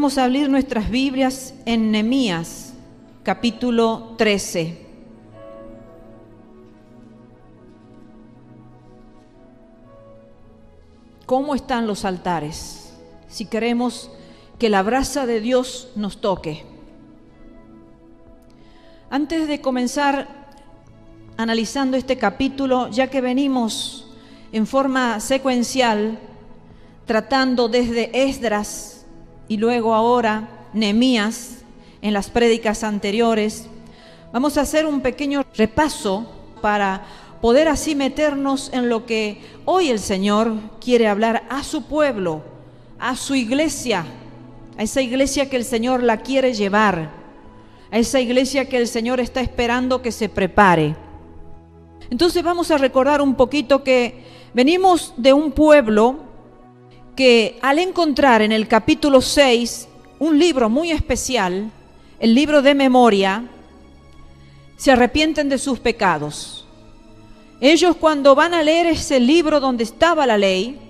Vamos a abrir nuestras Biblias en Nehemías, capítulo 13. ¿Cómo están los altares? Si queremos que la brasa de Dios nos toque. Antes de comenzar analizando este capítulo, ya que venimos en forma secuencial, tratando desde Esdras y luego ahora Nehemías en las prédicas anteriores, vamos a hacer un pequeño repaso para poder así meternos en lo que hoy el Señor quiere hablar a su pueblo, a su iglesia, a esa iglesia que el Señor la quiere llevar, a esa iglesia que el Señor está esperando que se prepare. Entonces vamos a recordar un poquito que venimos de un pueblo que al encontrar en el capítulo 6 un libro muy especial, el libro de memoria, se arrepienten de sus pecados. Ellos, cuando van a leer ese libro donde estaba la ley,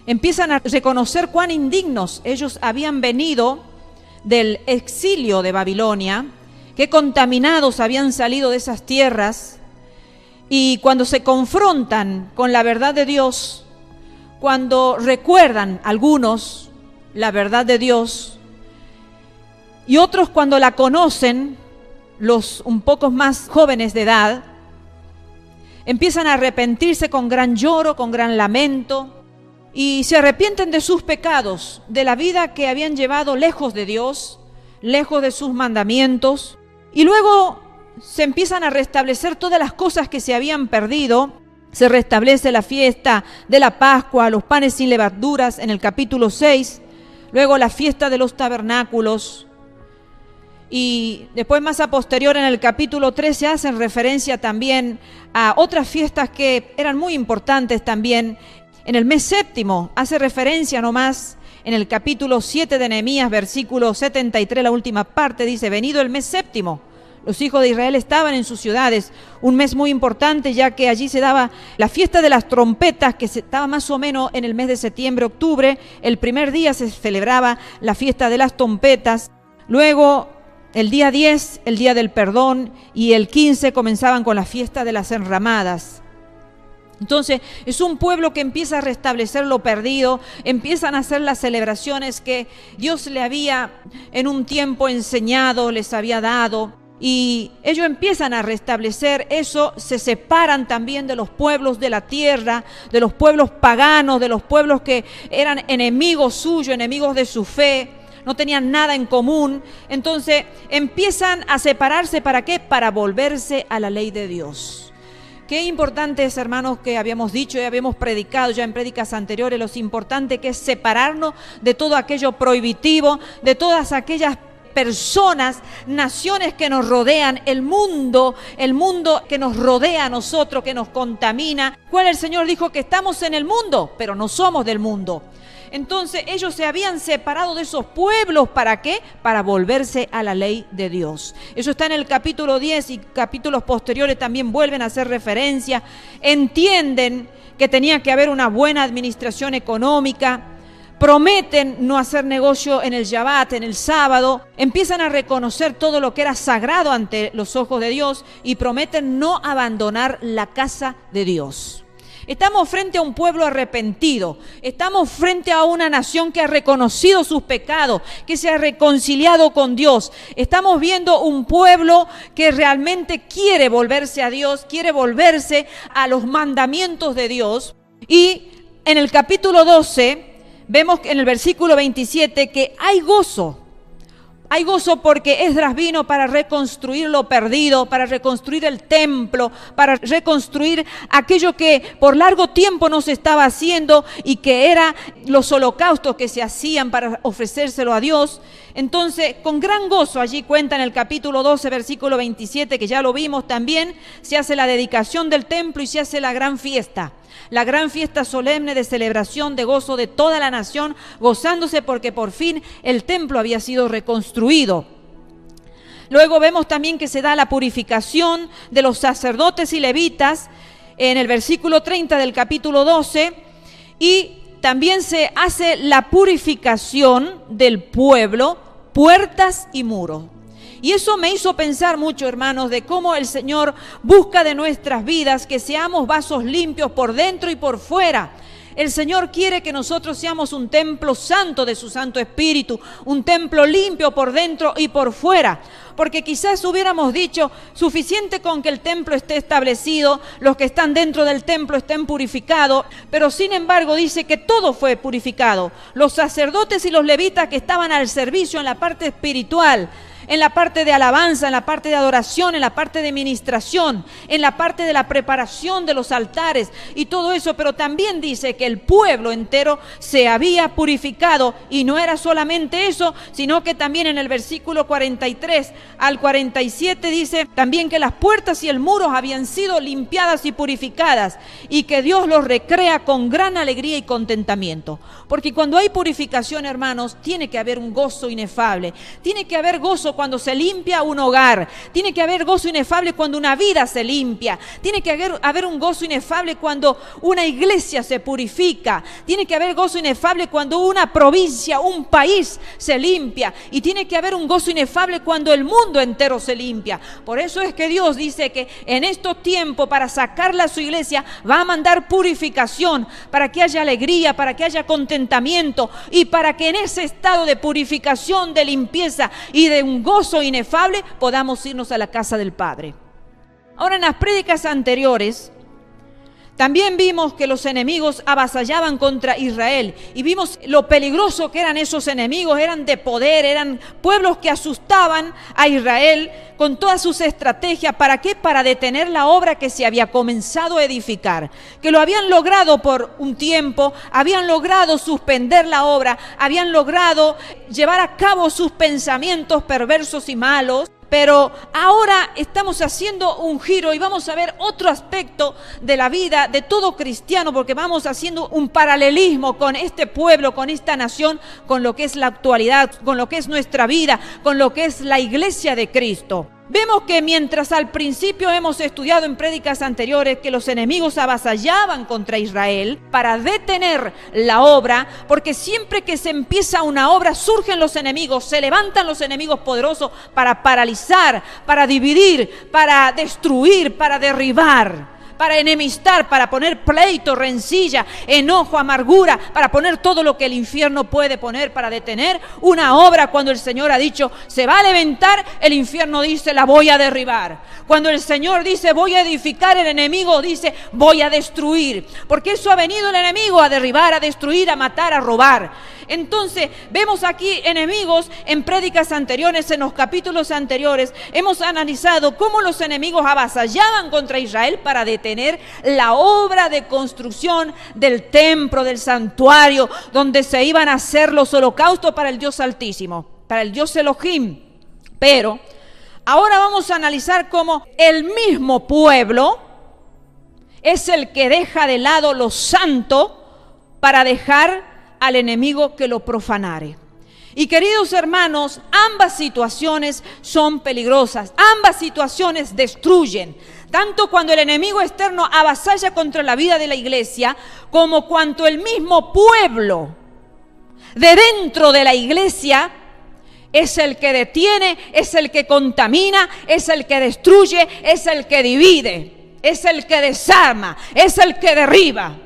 empiezan a reconocer cuán indignos ellos habían venido del exilio de Babilonia, qué contaminados habían salido de esas tierras, y cuando se confrontan con la verdad de Dios, cuando recuerdan algunos la verdad de Dios y otros cuando la conocen, los un poco más jóvenes de edad, empiezan a arrepentirse con gran lloro, con gran lamento, y se arrepienten de sus pecados, de la vida que habían llevado lejos de Dios, lejos de sus mandamientos, y luego se empiezan a restablecer todas las cosas que se habían perdido. Se restablece la fiesta de la Pascua, los panes sin levaduras en el capítulo 6, luego la fiesta de los tabernáculos, y después más a posterior en el capítulo 13 hacen referencia también a otras fiestas que eran muy importantes también. En el mes séptimo hace referencia nomás en el capítulo 7 de Nehemías, versículo 73, la última parte, dice: venido el mes séptimo, los hijos de Israel estaban en sus ciudades, un mes muy importante, ya que allí se daba la fiesta de las trompetas, que se estaba más o menos en el mes de septiembre, octubre. El primer día se celebraba la fiesta de las trompetas, luego el día 10, el día del perdón, y el 15 comenzaban con la fiesta de las enramadas. Entonces es un pueblo que empieza a restablecer lo perdido, empiezan a hacer las celebraciones que Dios le había en un tiempo enseñado, les había dado. Y ellos empiezan a restablecer eso, se separan también de los pueblos de la tierra, de los pueblos paganos, de los pueblos que eran enemigos suyos, enemigos de su fe, no tenían nada en común. Entonces empiezan a separarse, ¿para qué? Para volverse a la ley de Dios. Qué importante es, hermanos, que habíamos dicho y habíamos predicado ya en prédicas anteriores, lo importante que es separarnos de todo aquello prohibitivo, de todas aquellas personas, naciones que nos rodean, el mundo que nos rodea a nosotros, que nos contamina. ¿Cuál el Señor dijo? Que estamos en el mundo, pero no somos del mundo. Entonces ellos se habían separado de esos pueblos, ¿para qué? Para volverse a la ley de Dios. Eso está en el capítulo 10 y capítulos posteriores también vuelven a hacer referencia. Entienden que tenía que haber una buena administración económica. Prometen no hacer negocio en el Shabbat, en el sábado. Empiezan a reconocer todo lo que era sagrado ante los ojos de Dios y prometen no abandonar la casa de Dios. Estamos frente a un pueblo arrepentido, estamos frente a una nación que ha reconocido sus pecados, que se ha reconciliado con Dios. Estamos viendo un pueblo que realmente quiere volverse a Dios, quiere volverse a los mandamientos de Dios. Y en el capítulo 12 vemos en el versículo 27 que hay gozo. Hay gozo porque Esdras vino para reconstruir lo perdido, para reconstruir el templo, para reconstruir aquello que por largo tiempo no se estaba haciendo y que eran los holocaustos que se hacían para ofrecérselo a Dios. Entonces, con gran gozo, allí cuenta en el capítulo 12, versículo 27, que ya lo vimos también, se hace la dedicación del templo y se hace la gran fiesta solemne de celebración, de gozo de toda la nación, gozándose porque por fin el templo había sido reconstruido. Luego vemos también que se da la purificación de los sacerdotes y levitas en el versículo 30 del capítulo 12, y también se hace la purificación del pueblo, puertas y muros. Y eso me hizo pensar mucho, hermanos, de cómo el Señor busca de nuestras vidas que seamos vasos limpios por dentro y por fuera. El Señor quiere que nosotros seamos un templo santo de su Santo Espíritu, un templo limpio por dentro y por fuera. Porque quizás hubiéramos dicho, suficiente con que el templo esté establecido, los que están dentro del templo estén purificados, pero sin embargo dice que todo fue purificado. Los sacerdotes y los levitas que estaban al servicio en la parte espiritual, en la parte de alabanza, en la parte de adoración, en la parte de ministración, en la parte de la preparación de los altares y todo eso, pero también dice que el pueblo entero se había purificado, y no era solamente eso, sino que también en el versículo 43 al 47 dice también que las puertas y el muro habían sido limpiadas y purificadas, y que Dios los recrea con gran alegría y contentamiento. Porque cuando hay purificación, hermanos, tiene que haber un gozo inefable, tiene que haber gozo cuando se limpia un hogar, tiene que haber gozo inefable cuando una vida se limpia, tiene que haber un gozo inefable cuando una iglesia se purifica, tiene que haber gozo inefable cuando una provincia, un país se limpia, y tiene que haber un gozo inefable cuando el mundo entero se limpia. Por eso es que Dios dice que en estos tiempos, para sacarla a su iglesia, va a mandar purificación, para que haya alegría, para que haya contentamiento, y para que en ese estado de purificación, de limpieza y de un gozo inefable podamos irnos a la casa del Padre. Ahora, en las prédicas anteriores también vimos que los enemigos avasallaban contra Israel, y vimos lo peligroso que eran esos enemigos. Eran de poder, eran pueblos que asustaban a Israel con todas sus estrategias. ¿Para qué? Para detener la obra que se había comenzado a edificar, que lo habían logrado por un tiempo, habían logrado suspender la obra, habían logrado llevar a cabo sus pensamientos perversos y malos. Pero ahora estamos haciendo un giro y vamos a ver otro aspecto de la vida de todo cristiano, porque vamos haciendo un paralelismo con este pueblo, con esta nación, con lo que es la actualidad, con lo que es nuestra vida, con lo que es la iglesia de Cristo. Vemos que mientras al principio hemos estudiado en prédicas anteriores que los enemigos avasallaban contra Israel para detener la obra, porque siempre que se empieza una obra surgen los enemigos, se levantan los enemigos poderosos para paralizar, para dividir, para destruir, para derribar, para enemistar, para poner pleito, rencilla, enojo, amargura, para poner todo lo que el infierno puede poner para detener una obra. Cuando el Señor ha dicho, se va a levantar, el infierno dice, la voy a derribar. Cuando el Señor dice, voy a edificar, el enemigo dice, voy a destruir. Porque eso ha venido el enemigo, a derribar, a destruir, a matar, a robar. Entonces, vemos aquí enemigos en prédicas anteriores, en los capítulos anteriores. Hemos analizado cómo los enemigos avasallaban contra Israel para detener la obra de construcción del templo, del santuario, donde se iban a hacer los holocaustos para el Dios Altísimo, para el Dios Elohim. Pero ahora vamos a analizar cómo el mismo pueblo es el que deja de lado lo santo para dejar al enemigo que lo profanare. Y queridos hermanos, ambas situaciones son peligrosas, ambas situaciones destruyen, tanto cuando el enemigo externo avasalla contra la vida de la iglesia, como cuando el mismo pueblo de dentro de la iglesia es el que detiene, es el que contamina, es el que destruye, es el que divide, es el que desarma, es el que derriba.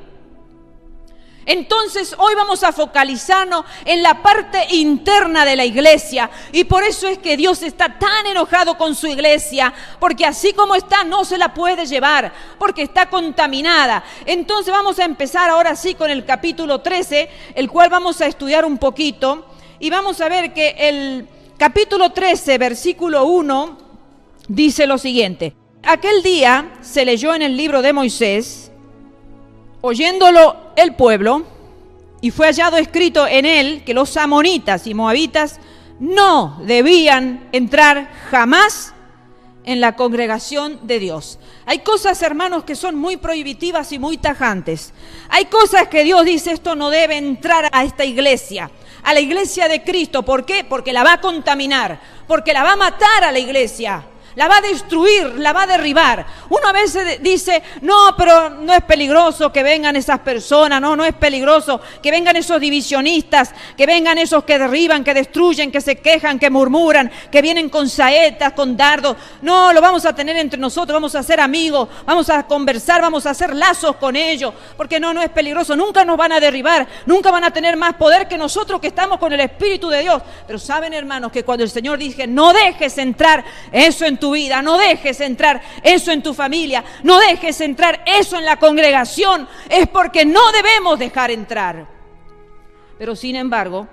Entonces hoy vamos a focalizarnos en la parte interna de la iglesia, y por eso es que Dios está tan enojado con su iglesia, porque así como está no se la puede llevar, porque está contaminada. Entonces vamos a empezar ahora sí con el capítulo 13, el cual vamos a estudiar un poquito, y vamos a ver que el capítulo 13, versículo 1, dice lo siguiente: aquel día se leyó en el libro de Moisés, oyéndolo el pueblo, y fue hallado escrito en él que los amonitas y moabitas no debían entrar jamás en la congregación de Dios. Hay cosas, hermanos, que son muy prohibitivas y muy tajantes. Hay cosas que Dios dice, esto no debe entrar a esta iglesia, a la iglesia de Cristo. ¿Por qué? Porque la va a contaminar, porque la va a matar a la iglesia. la va a destruir, la va a derribar. Uno a veces dice, no, pero no es peligroso que vengan esas personas, no es peligroso que vengan esos divisionistas, que vengan esos que derriban, que destruyen, que se quejan, que murmuran, que vienen con saetas, con dardos. No, lo vamos a tener entre nosotros, vamos a ser amigos, vamos a conversar, vamos a hacer lazos con ellos, porque no es peligroso, nunca nos van a derribar, nunca van a tener más poder que nosotros que estamos con el Espíritu de Dios. Pero saben, hermanos, que cuando el Señor dice, no dejes entrar eso en tu vida, no dejes entrar eso en tu familia, no dejes entrar eso en la congregación, es porque no debemos dejar entrar. Pero sin embargo,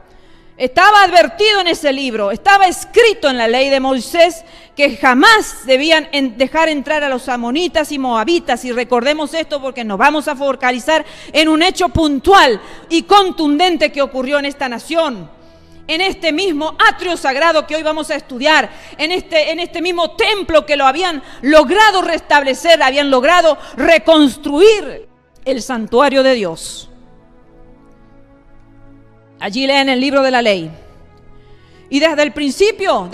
estaba advertido en ese libro, estaba escrito en la ley de Moisés que jamás debían dejar entrar a los amonitas y moabitas. Y recordemos esto porque nos vamos a focalizar en un hecho puntual y contundente que ocurrió en esta nación. En este mismo atrio sagrado que hoy vamos a estudiar, en este mismo templo que lo habían logrado restablecer, habían logrado reconstruir el santuario de Dios. Allí leen el libro de la ley. Y desde el principio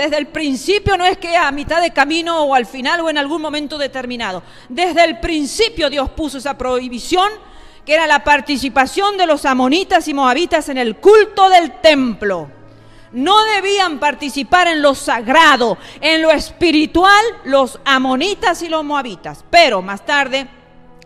no es que a mitad de camino o al final o en algún momento determinado. Desde el principio Dios puso esa prohibición, que era la participación de los amonitas y moabitas en el culto del templo. No debían participar en lo sagrado, en lo espiritual, los amonitas y los moabitas. Pero más tarde,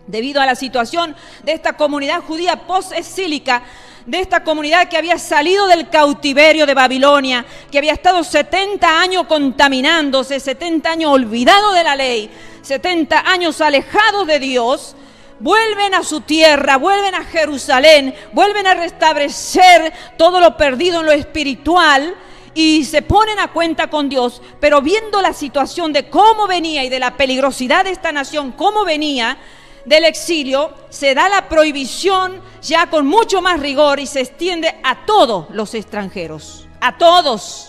debido a la situación de esta comunidad judía post-exílica, de esta comunidad que había salido del cautiverio de Babilonia, que había estado 70 años contaminándose, 70 años olvidado de la ley, 70 años alejados de Dios, vuelven a su tierra, vuelven a Jerusalén, vuelven a restablecer todo lo perdido en lo espiritual y se ponen a cuenta con Dios. Pero viendo la situación de cómo venía y de la peligrosidad de esta nación, cómo venía del exilio, se da la prohibición ya con mucho más rigor y se extiende a todos los extranjeros, a todos.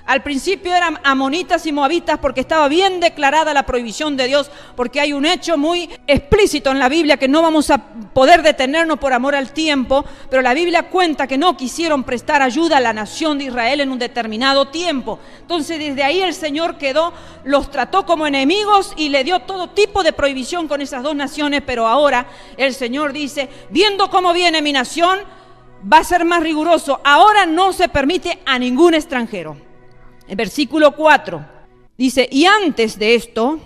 Al principio eran amonitas y moabitas porque estaba bien declarada la prohibición de Dios, porque hay un hecho muy explícito en la Biblia que no vamos a poder detenernos por amor al tiempo, pero la Biblia cuenta que no quisieron prestar ayuda a la nación de Israel en un determinado tiempo. Entonces desde ahí el Señor los trató como enemigos y le dio todo tipo de prohibición con esas dos naciones, pero ahora el Señor dice, viendo cómo viene mi nación, va a ser más riguroso. Ahora no se permite a ningún extranjero. El versículo 4 dice, y antes de esto,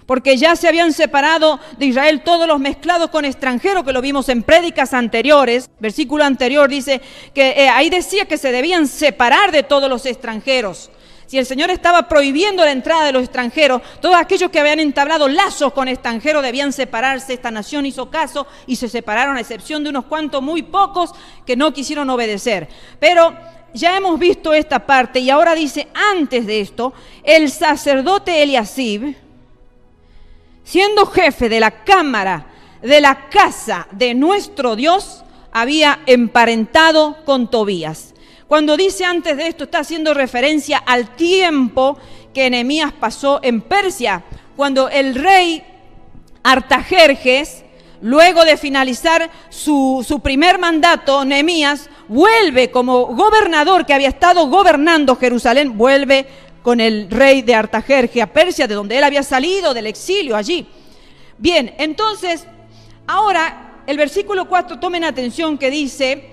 porque ya se habían separado de Israel todos los mezclados con extranjeros, que lo vimos en prédicas anteriores, versículo anterior dice que ahí decía que se debían separar de todos los extranjeros. Si el Señor estaba prohibiendo la entrada de los extranjeros, todos aquellos que habían entablado lazos con extranjeros debían separarse. Esta nación hizo caso y se separaron, a excepción de unos cuantos muy pocos que no quisieron obedecer. Pero ya hemos visto esta parte y ahora dice, antes de esto, el sacerdote Eliasib, siendo jefe de la cámara de la casa de nuestro Dios, había emparentado con Tobías. Cuando dice antes de esto, está haciendo referencia al tiempo que Nehemías pasó en Persia, cuando el rey Artajerjes, luego de finalizar su primer mandato, Nehemías vuelve como gobernador que había estado gobernando Jerusalén, vuelve con el rey de Artajerjes a Persia, de donde él había salido del exilio allí. Bien, entonces, ahora el versículo 4, tomen atención, que dice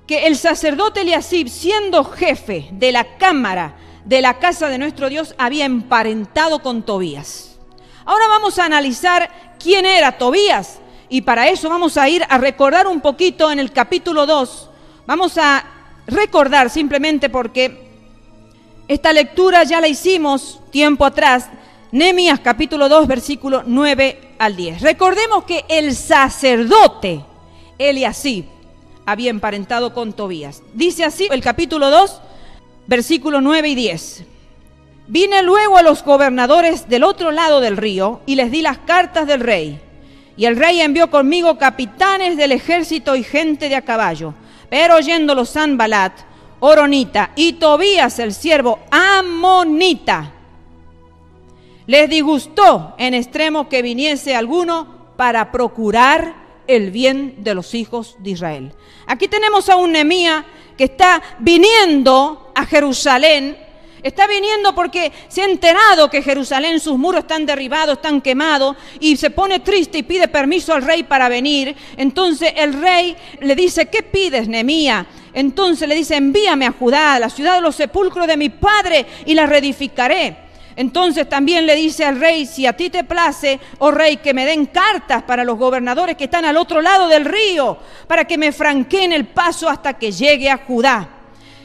que el sacerdote Eliasib, siendo jefe de la cámara de la casa de nuestro Dios, había emparentado con Tobías. Ahora vamos a analizar quién era Tobías. Y para eso vamos a ir a recordar un poquito en el capítulo 2. Vamos a recordar simplemente porque esta lectura ya la hicimos tiempo atrás. Nehemías capítulo 2, versículo 9 al 10. Recordemos que el sacerdote Eliasib había emparentado con Tobías. Dice así el capítulo 2, versículo 9 y 10. Vine luego a los gobernadores del otro lado del río y les di las cartas del rey. Y el rey envió conmigo capitanes del ejército y gente de a caballo. Pero oyéndolo Sanbalat, horonita, y Tobías el siervo amonita, les disgustó en extremo que viniese alguno para procurar el bien de los hijos de Israel. Aquí tenemos a un Nehemías que está viniendo a Jerusalén, Está viniendo porque se ha enterado que Jerusalén, sus muros están derribados, están quemados, y se pone triste y pide permiso al rey para venir. Entonces el rey le dice: ¿qué pides, Nehemías? Entonces le dice: envíame a Judá, a la ciudad de los sepulcros de mi padre, y la reedificaré. Entonces también le dice al rey: si a ti te place, oh rey, que me den cartas para los gobernadores que están al otro lado del río, para que me franqueen el paso hasta que llegue a Judá.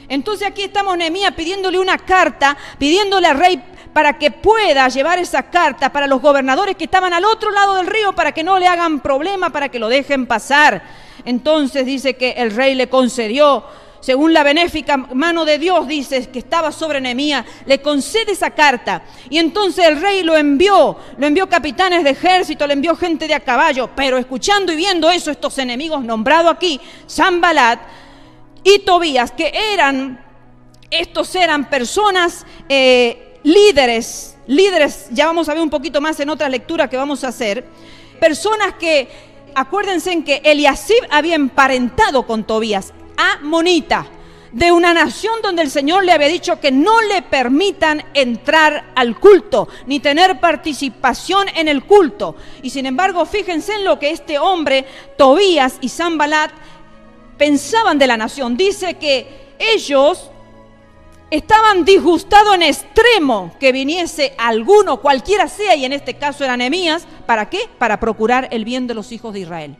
Entonces aquí estamos Nehemías pidiéndole una carta, pidiéndole al rey para que pueda llevar esa carta para los gobernadores que estaban al otro lado del río, para que no le hagan problema, para que lo dejen pasar. Entonces dice que el rey le concedió, según la benéfica mano de Dios, dice, que estaba sobre Nehemías, le concede esa carta. Y entonces el rey lo envió capitanes de ejército, le envió gente de a caballo. Pero escuchando y viendo eso, estos enemigos nombrados aquí, Sanbalat y Tobías, que estos eran personas líderes, ya vamos a ver un poquito más en otra lectura que vamos a hacer, personas que, acuérdense en que Eliasib había emparentado con Tobías, amonita, de una nación donde el Señor le había dicho que no le permitan entrar al culto, ni tener participación en el culto. Y sin embargo, fíjense en lo que este hombre, Tobías y Sanbalat, pensaban de la nación. Dice que ellos estaban disgustados en extremo que viniese alguno, cualquiera sea, y en este caso era Nehemías. ¿Para qué? Para procurar el bien de los hijos de Israel.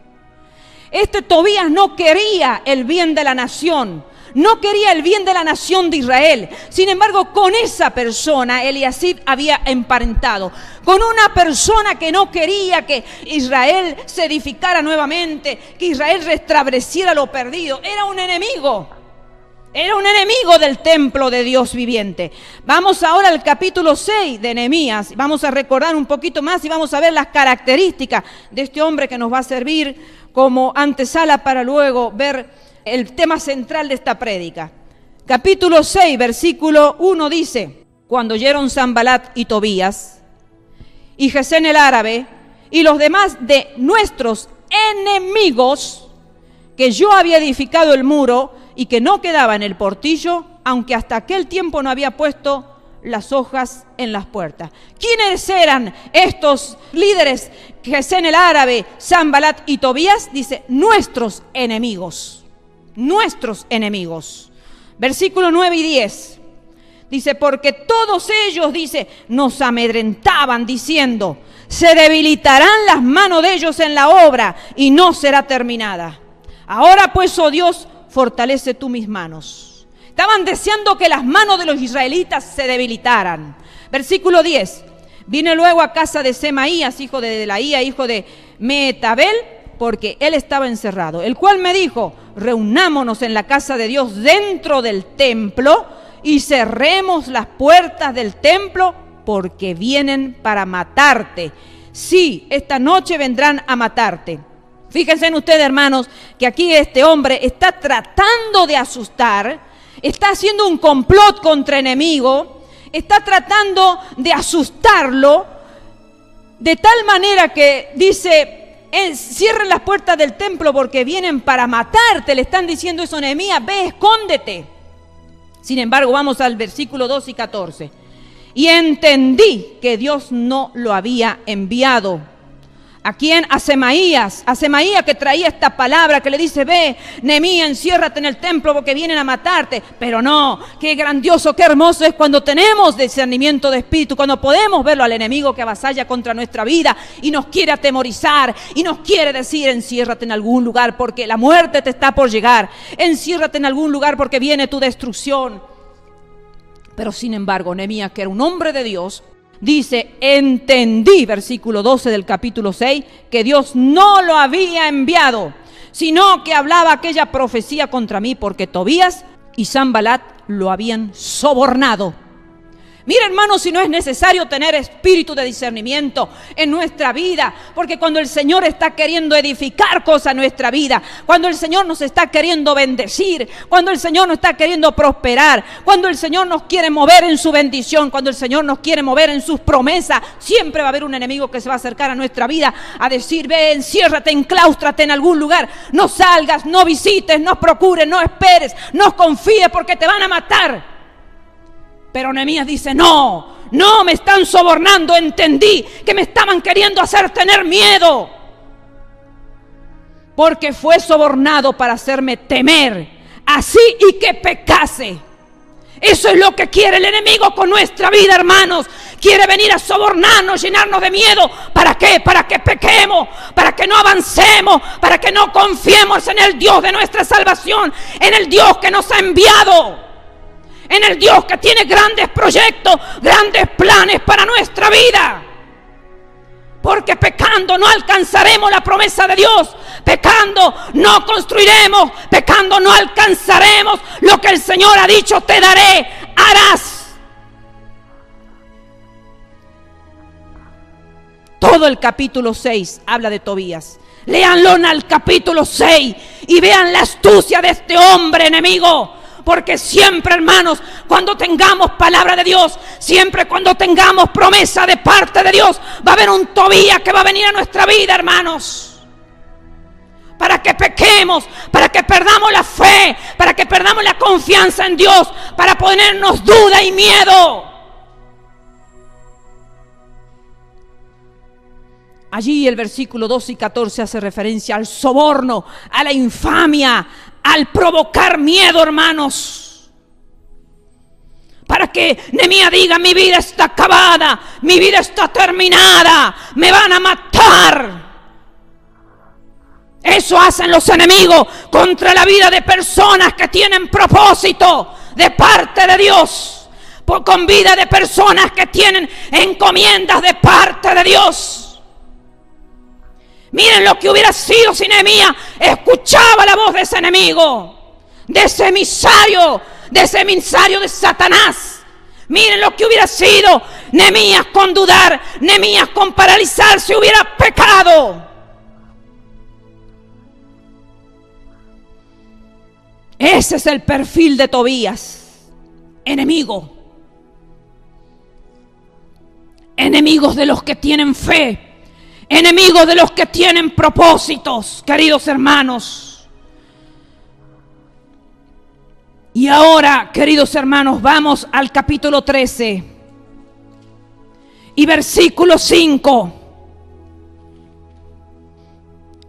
Este Tobías no quería el bien de la nación, no quería el bien de la nación de Israel. Sin embargo, con esa persona Eliasib había emparentado, con una persona que no quería que Israel se edificara nuevamente, que Israel restableciera lo perdido. Era un enemigo del templo de Dios viviente. Vamos ahora al capítulo 6 de Nehemías, vamos a recordar un poquito más y vamos a ver las características de este hombre que nos va a servir como antesala para luego ver el tema central de esta prédica. Capítulo 6, versículo 1 dice: cuando oyeron Sanbalat y Tobías y Gesén el árabe y los demás de nuestros enemigos que yo había edificado el muro y que no quedaba en el portillo, aunque hasta aquel tiempo no había puesto las hojas en las puertas. ¿Quiénes eran estos líderes? Gesén el árabe, Sanbalat y Tobías. Dice: nuestros enemigos. Nuestros enemigos. Versículo 9 y 10. Dice: porque todos ellos, dice, nos amedrentaban diciendo: se debilitarán las manos de ellos en la obra y no será terminada. Ahora pues, oh Dios, fortalece tú mis manos. Estaban deseando que las manos de los israelitas se debilitaran. Versículo 10. Vine luego a casa de Semaías, hijo de Delaía, hijo de Mehetabel, porque él estaba encerrado, el cual me dijo: reunámonos en la casa de Dios dentro del templo y cerremos las puertas del templo, porque vienen para matarte. Sí, esta noche vendrán a matarte. Fíjense en ustedes, hermanos, que aquí este hombre está tratando de asustar, está haciendo un complot contra enemigo, está tratando de asustarlo, de tal manera que dice: cierren las puertas del templo porque vienen para matarte. Le están diciendo eso a Nehemías: ve, escóndete. Sin embargo, vamos al versículo 2 y 14. Y entendí que Dios no lo había enviado. ¿A quién? A Semaías que traía esta palabra, que le dice: ve, Nehemías, enciérrate en el templo porque vienen a matarte. Pero no, qué grandioso, qué hermoso es cuando tenemos discernimiento de espíritu, cuando podemos verlo al enemigo que avasalla contra nuestra vida y nos quiere atemorizar y nos quiere decir: enciérrate en algún lugar porque la muerte te está por llegar, enciérrate en algún lugar porque viene tu destrucción. Pero sin embargo, Nehemías, que era un hombre de Dios, dice: entendí, versículo 12 del capítulo 6, que Dios no lo había enviado, sino que hablaba aquella profecía contra mí, porque Tobías y Sanbalat lo habían sobornado. Mira, hermanos, si no es necesario tener espíritu de discernimiento en nuestra vida, porque cuando el Señor está queriendo edificar cosas en nuestra vida, cuando el Señor nos está queriendo bendecir, cuando el Señor nos está queriendo prosperar, cuando el Señor nos quiere mover en su bendición, cuando el Señor nos quiere mover en sus promesas, siempre va a haber un enemigo que se va a acercar a nuestra vida a decir: ve, enciérrate, encláustrate en algún lugar, no salgas, no visites, no procures, no esperes, no confíes porque te van a matar. Pero Nehemías dice, no me están sobornando, entendí que me estaban queriendo hacer tener miedo. Porque fue sobornado para hacerme temer, así y que pecase. Eso es lo que quiere el enemigo con nuestra vida, hermanos. Quiere venir a sobornarnos, llenarnos de miedo. ¿Para qué? Para que pequemos, para que no avancemos, para que no confiemos en el Dios de nuestra salvación, en el Dios que nos ha enviado, en el Dios que tiene grandes proyectos, grandes planes para nuestra vida. Porque pecando no alcanzaremos la promesa de Dios. Pecando no construiremos. Pecando no alcanzaremos lo que el Señor ha dicho, te daré, harás. Todo el capítulo 6 habla de Tobías. Léanlo en el capítulo 6 y vean la astucia de este hombre enemigo. Porque siempre, hermanos, cuando tengamos palabra de Dios, siempre cuando tengamos promesa de parte de Dios, va a haber un Tobías que va a venir a nuestra vida, hermanos. Para que pequemos, para que perdamos la fe, para que perdamos la confianza en Dios, para ponernos duda y miedo. Allí el versículo 12 y 14 hace referencia al soborno, a la infamia, al provocar miedo, hermanos. Para que Nehemías diga, mi vida está acabada, mi vida está terminada, me van a matar. Eso hacen los enemigos contra la vida de personas que tienen propósito de parte de Dios, con vida de personas que tienen encomiendas de parte de Dios. Miren lo que hubiera sido si Nehemías escuchaba la voz de ese enemigo, de ese emisario de Satanás. Miren lo que hubiera sido Nehemías con dudar, Nehemías con paralizarse, hubiera pecado. Ese es el perfil de Tobías, enemigo. Enemigos de los que tienen fe. Enemigos de los que tienen propósitos, queridos hermanos. Y ahora, queridos hermanos, vamos al capítulo 13 y versículo 5.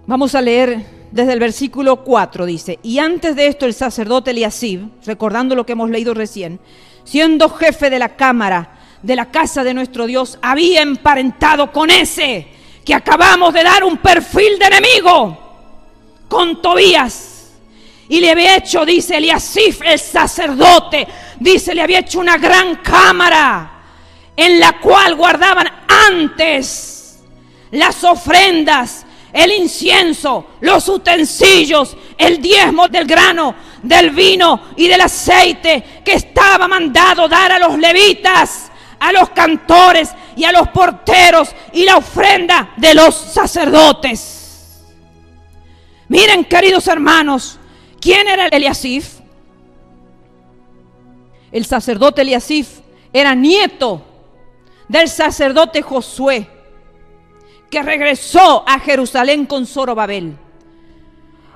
Vamos a leer desde el versículo 4, dice: y antes de esto el sacerdote Eliasib, recordando lo que hemos leído recién, siendo jefe de la cámara de la casa de nuestro Dios, había emparentado con ese que acabamos de dar un perfil de enemigo, con Tobías, y le había hecho, dice Eliasib el sacerdote, dice, le había hecho una gran cámara en la cual guardaban antes las ofrendas, el incienso, los utensilios, el diezmo del grano, del vino y del aceite que estaba mandado dar a los levitas, a los cantores y a los porteros, y la ofrenda de los sacerdotes. Miren, queridos hermanos, ¿quién era Eliasib? El sacerdote Eliasib era nieto del sacerdote Josué, que regresó a Jerusalén con Zorobabel.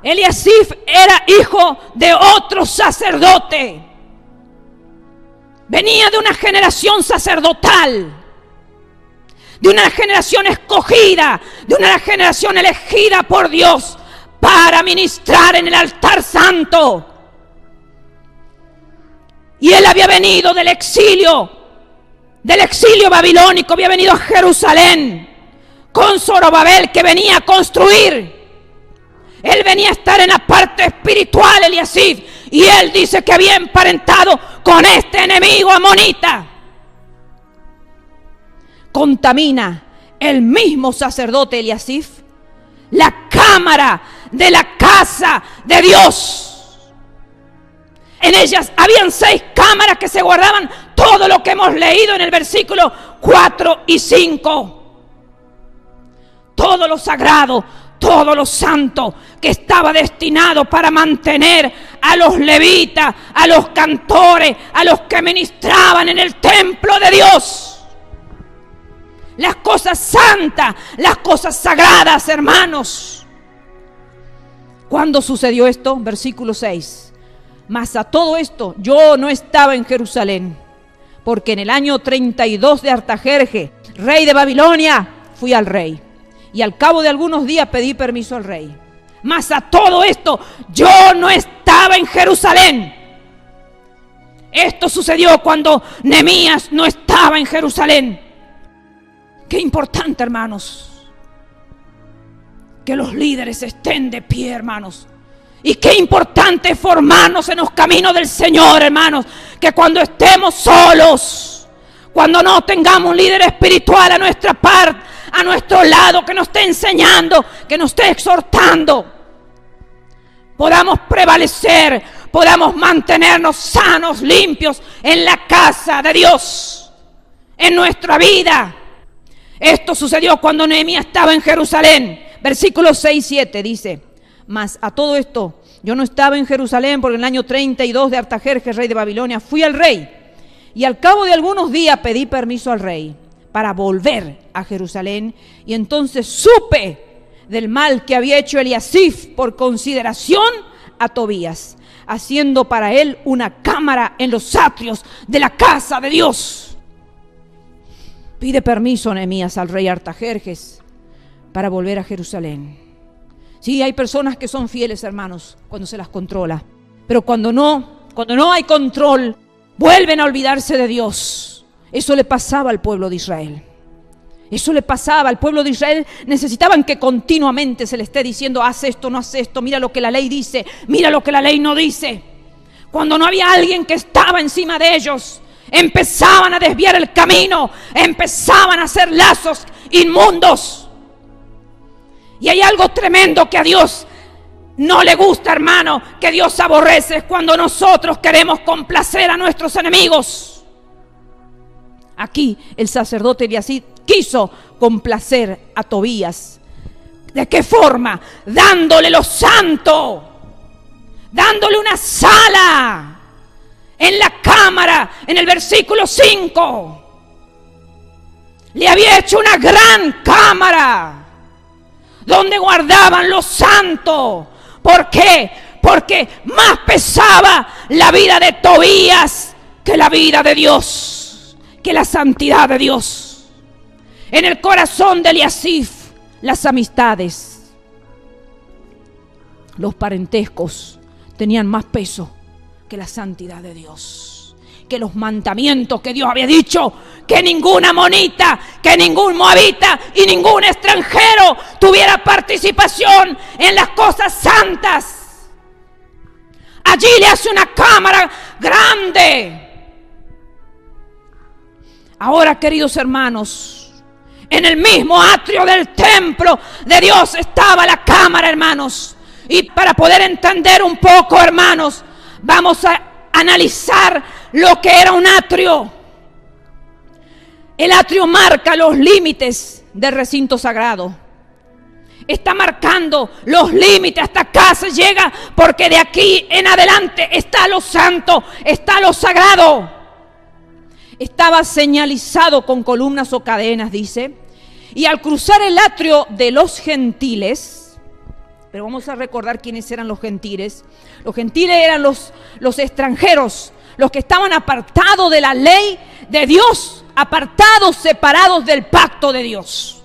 Eliasib era hijo de otro sacerdote. Venía de una generación sacerdotal, de una generación escogida, de una generación elegida por Dios para ministrar en el altar santo. Y él había venido del exilio babilónico, había venido a Jerusalén con Zorobabel, que venía a construir. Él venía a estar en la parte espiritual, Eliasib, y él dice que había emparentado con este enemigo amonita. Contamina el mismo sacerdote Eliasib la cámara de la casa de Dios. En ellas habían 6 cámaras que se guardaban todo lo que hemos leído en el versículo 4 y 5. Todo lo sagrado, todo lo santo que estaba destinado para mantener a los levitas, a los cantores, a los que ministraban en el templo de Dios. Las cosas santas, las cosas sagradas, hermanos. ¿Cuándo sucedió esto? Versículo 6. Mas a todo esto yo no estaba en Jerusalén, porque en el año 32 de Artajerjes, rey de Babilonia, fui al rey. Y al cabo de algunos días pedí permiso al rey. Mas a todo esto, yo no estaba en Jerusalén. Esto sucedió cuando Nehemías no estaba en Jerusalén. Qué importante, hermanos, que los líderes estén de pie, hermanos. Y qué importante es formarnos en los caminos del Señor, hermanos. Que cuando estemos solos, cuando no tengamos un líder espiritual a nuestra parte, a nuestro lado, que nos esté enseñando, que nos esté exhortando, podamos prevalecer, podamos mantenernos sanos, limpios en la casa de Dios, en nuestra vida. Esto sucedió cuando Nehemías estaba en Jerusalén. Versículos 6 y 7 dice: mas a todo esto, yo no estaba en Jerusalén, porque en el año 32 de Artajerjes, rey de Babilonia, fui al rey. Y al cabo de algunos días pedí permiso al rey para volver a Jerusalén. Y entonces supe del mal que había hecho Eliasif por consideración a Tobías, haciendo para él una cámara en los atrios de la casa de Dios. Pide permiso Nehemías al rey Artajerjes para volver a Jerusalén. Sí, hay personas que son fieles, hermanos, cuando se las controla. Pero cuando no hay control, vuelven a olvidarse de Dios. Eso le pasaba al pueblo de Israel. Eso le pasaba al pueblo de Israel. Necesitaban que continuamente se le esté diciendo: haz esto, no haz esto, mira lo que la ley dice, mira lo que la ley no dice. Cuando no había alguien que estaba encima de ellos, empezaban a desviar el camino, empezaban a hacer lazos inmundos. Y hay algo tremendo que a Dios no le gusta, hermano, que Dios aborrece, es cuando nosotros queremos complacer a nuestros enemigos. Aquí el sacerdote Eliasib quiso complacer a Tobías. ¿De qué forma? Dándole lo santo, dándole una sala en la cámara. En el versículo 5 le había hecho una gran cámara donde guardaban lo santo. ¿Por qué? Porque más pesaba la vida de Tobías que la vida de Dios, que la santidad de Dios. En el corazón de Eliasib, las amistades, los parentescos tenían más peso que la santidad de Dios, que los mandamientos que Dios había dicho, que ninguna amonita, que ningún moabita y ningún extranjero tuviera participación en las cosas santas. Allí le hace una cámara grande. Ahora, queridos hermanos, en el mismo atrio del templo de Dios estaba la cámara, hermanos. Y para poder entender un poco, hermanos, vamos a analizar lo que era un atrio. El atrio marca los límites del recinto sagrado. Está marcando los límites, hasta acá se llega, porque de aquí en adelante está lo santo, está lo sagrado. Estaba señalizado con columnas o cadenas, dice. Y al cruzar el atrio de los gentiles, pero vamos a recordar quiénes eran los gentiles. Los gentiles eran los extranjeros, los que estaban apartados de la ley de Dios, apartados, separados del pacto de Dios.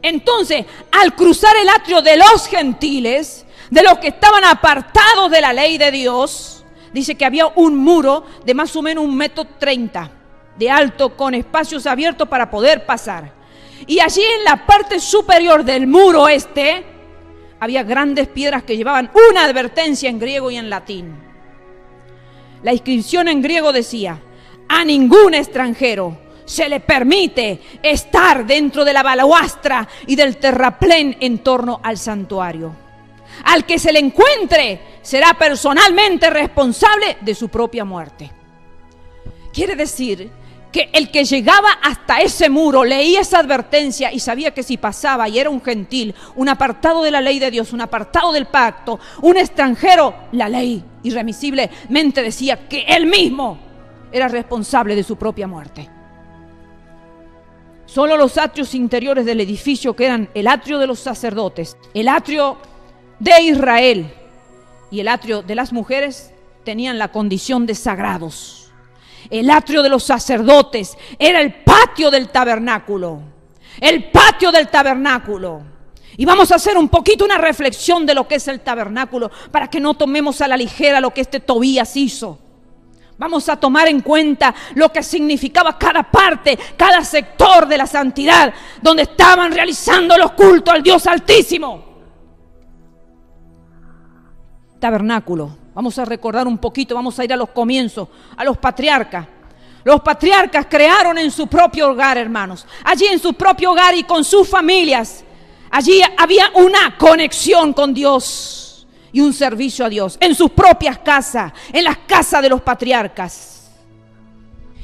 Entonces, al cruzar el atrio de los gentiles, de los que estaban apartados de la ley de Dios, dice que había un muro de más o menos 1,30 m de alto, con espacios abiertos para poder pasar. Y allí en la parte superior del muro había grandes piedras que llevaban una advertencia en griego y en latín. La inscripción en griego decía: a ningún extranjero se le permite estar dentro de la balaustra y del terraplén en torno al santuario. Al que se le encuentre será personalmente responsable de su propia muerte. Quiere decir que el que llegaba hasta ese muro leía esa advertencia y sabía que si pasaba y era un gentil, un apartado de la ley de Dios, un apartado del pacto, un extranjero, la ley irremisiblemente decía que él mismo era responsable de su propia muerte. Solo los atrios interiores del edificio, que eran el atrio de los sacerdotes, el atrio de Israel y el atrio de las mujeres, tenían la condición de sagrados. El atrio de los sacerdotes era el patio del tabernáculo. El patio del tabernáculo. Y vamos a hacer un poquito una reflexión de lo que es el tabernáculo para que no tomemos a la ligera lo que Tobías hizo. Vamos a tomar en cuenta lo que significaba cada parte, cada sector de la santidad, donde estaban realizando los cultos al Dios Altísimo. Tabernáculo. Vamos a recordar un poquito, vamos a ir a los comienzos, a los patriarcas. Los patriarcas crearon en su propio hogar, hermanos. Allí en su propio hogar y con sus familias. Allí había una conexión con Dios y un servicio a Dios. En sus propias casas, en las casas de los patriarcas.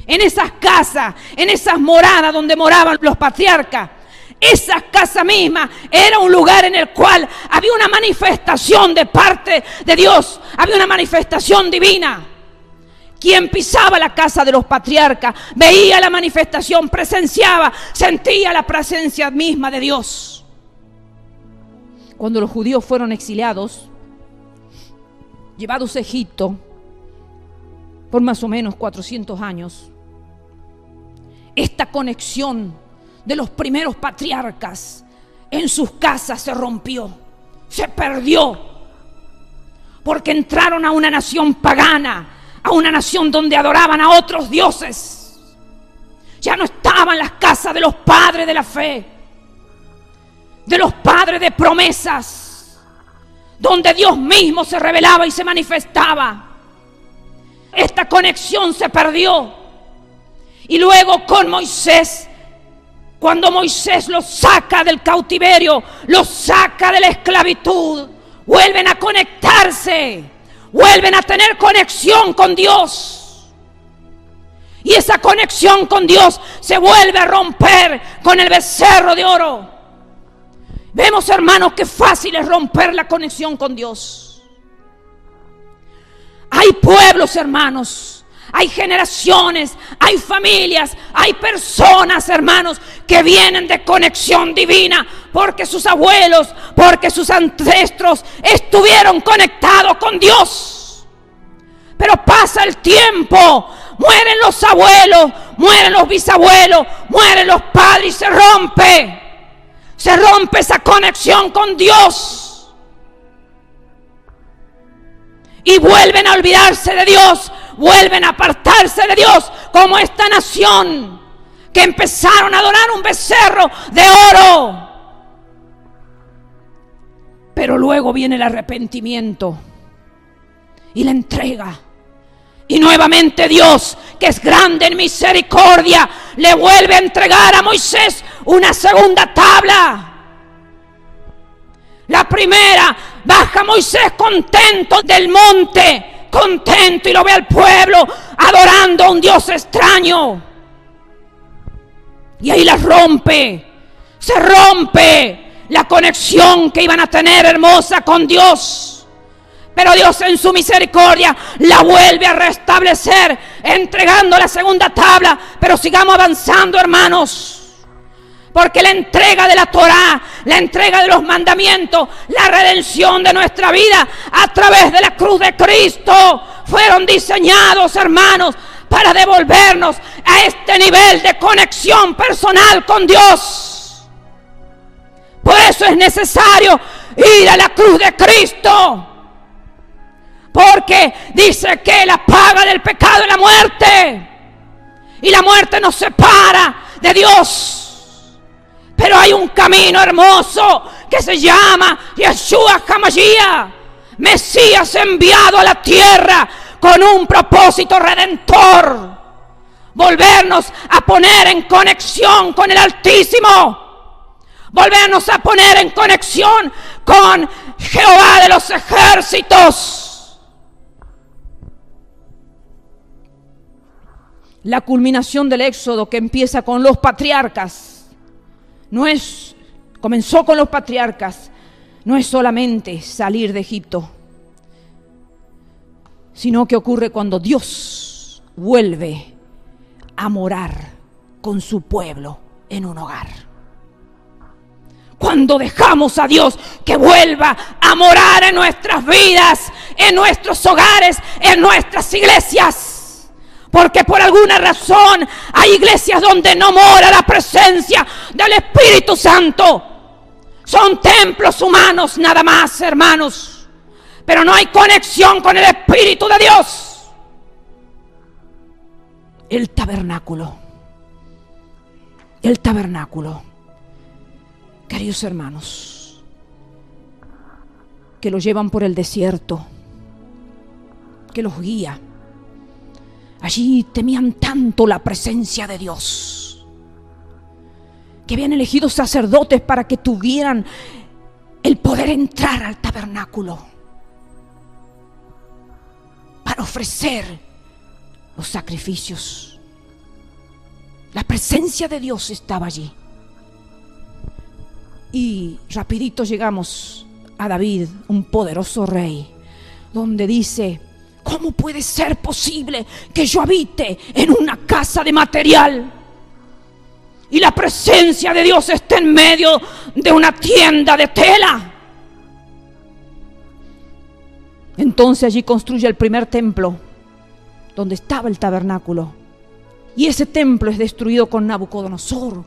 En esas casas, en esas moradas donde moraban los patriarcas. Esa casa misma era un lugar en el cual había una manifestación de parte de Dios. Había una manifestación divina. Quien pisaba la casa de los patriarcas veía la manifestación, presenciaba, sentía la presencia misma de Dios. Cuando los judíos fueron exiliados, llevados a Egipto por más o menos 400 años, esta conexión de los primeros patriarcas en sus casas se rompió, se perdió, porque entraron a una nación pagana, a una nación donde adoraban a otros dioses. Ya no estaban las casas de los padres de la fe, de los padres de promesas, donde Dios mismo se revelaba y se manifestaba. Esta conexión se perdió. Y luego con Moisés, cuando Moisés los saca del cautiverio, los saca de la esclavitud, vuelven a conectarse, vuelven a tener conexión con Dios. Y esa conexión con Dios se vuelve a romper con el becerro de oro. Vemos, hermanos, qué fácil es romper la conexión con Dios. Hay pueblos, hermanos, hay generaciones, hay familias, hay personas, hermanos, que vienen de conexión divina porque sus abuelos, porque sus ancestros estuvieron conectados con Dios. Pero pasa el tiempo, mueren los abuelos, mueren los bisabuelos, mueren los padres y se rompe esa conexión con Dios. Y vuelven a olvidarse de Dios, vuelven a apartarse de Dios, como esta nación que empezaron a adorar un becerro de oro. Pero luego viene el arrepentimiento y la entrega. Y nuevamente Dios, que es grande en misericordia, le vuelve a entregar a Moisés una segunda tabla. La primera, baja Moisés contento del monte, contento, y lo ve al pueblo adorando a un Dios extraño. Y ahí la rompe, se rompe la conexión que iban a tener hermosa con Dios. Pero Dios en su misericordia la vuelve a restablecer, entregando la segunda tabla. Pero sigamos avanzando, hermanos. Porque la entrega de la Torá, la entrega de los mandamientos, la redención de nuestra vida a través de la cruz de Cristo, fueron diseñados, hermanos, para devolvernos a este nivel de conexión personal con Dios. Por eso es necesario ir a la cruz de Cristo. Porque dice que la paga del pecado es la muerte. Y la muerte nos separa de Dios. Pero hay un camino hermoso que se llama Yeshua HaMashiach, Mesías enviado a la tierra con un propósito redentor. Volvernos a poner en conexión con el Altísimo. Volvernos a poner en conexión con Jehová de los ejércitos. La culminación del éxodo, que empieza con los patriarcas, comenzó con los patriarcas, no es solamente salir de Egipto, sino que ocurre cuando Dios vuelve a morar con su pueblo en un hogar. Cuando dejamos a Dios que vuelva a morar en nuestras vidas, en nuestros hogares, en nuestras iglesias. Porque por alguna razón hay iglesias donde no mora la presencia del Espíritu Santo. Son templos humanos nada más, hermanos. Pero no hay conexión con el Espíritu de Dios. El tabernáculo. El tabernáculo. Queridos hermanos, que los llevan por el desierto, que los guía. Allí temían tanto la presencia de Dios, que habían elegido sacerdotes para que tuvieran el poder entrar al tabernáculo, para ofrecer los sacrificios. La presencia de Dios estaba allí. Y rapidito llegamos a David, un poderoso rey, donde dice: ¿cómo puede ser posible que yo habite en una casa de material y la presencia de Dios esté en medio de una tienda de tela? Entonces allí construye el primer templo, donde estaba el tabernáculo. Y ese templo es destruido con Nabucodonosor,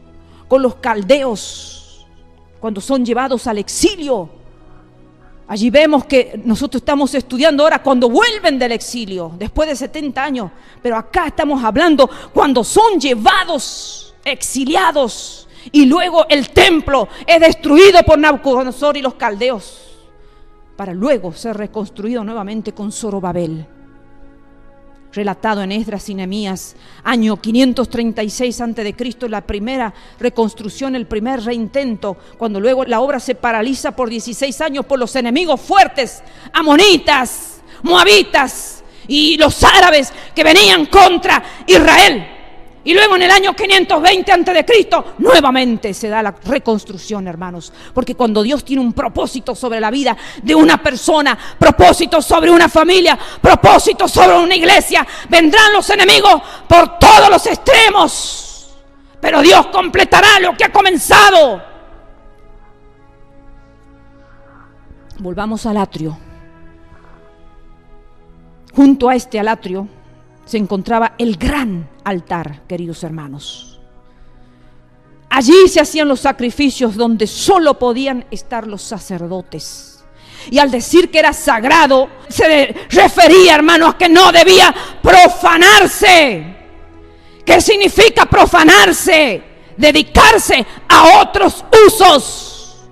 con los caldeos, cuando son llevados al exilio. Allí vemos que nosotros estamos estudiando ahora cuando vuelven del exilio, después de 70 años. Pero acá estamos hablando cuando son llevados, exiliados. Y luego el templo es destruido por Nabucodonosor y los caldeos, para luego ser reconstruido nuevamente con Zorobabel. Relatado en Esdras y Nehemías, año 536 a.C., la primera reconstrucción, el primer reintento, cuando luego la obra se paraliza por 16 años por los enemigos fuertes, amonitas, moabitas y los árabes que venían contra Israel. Y luego en el año 520 a.C., nuevamente se da la reconstrucción, hermanos. Porque cuando Dios tiene un propósito sobre la vida de una persona, propósito sobre una familia, propósito sobre una iglesia, vendrán los enemigos por todos los extremos. Pero Dios completará lo que ha comenzado. Volvamos al atrio. Junto a este al atrio se encontraba el gran altar, queridos hermanos. Allí se hacían los sacrificios donde solo podían estar los sacerdotes. Y al decir que era sagrado, se refería, hermanos, a que no debía profanarse. ¿Qué significa profanarse? Dedicarse a otros usos.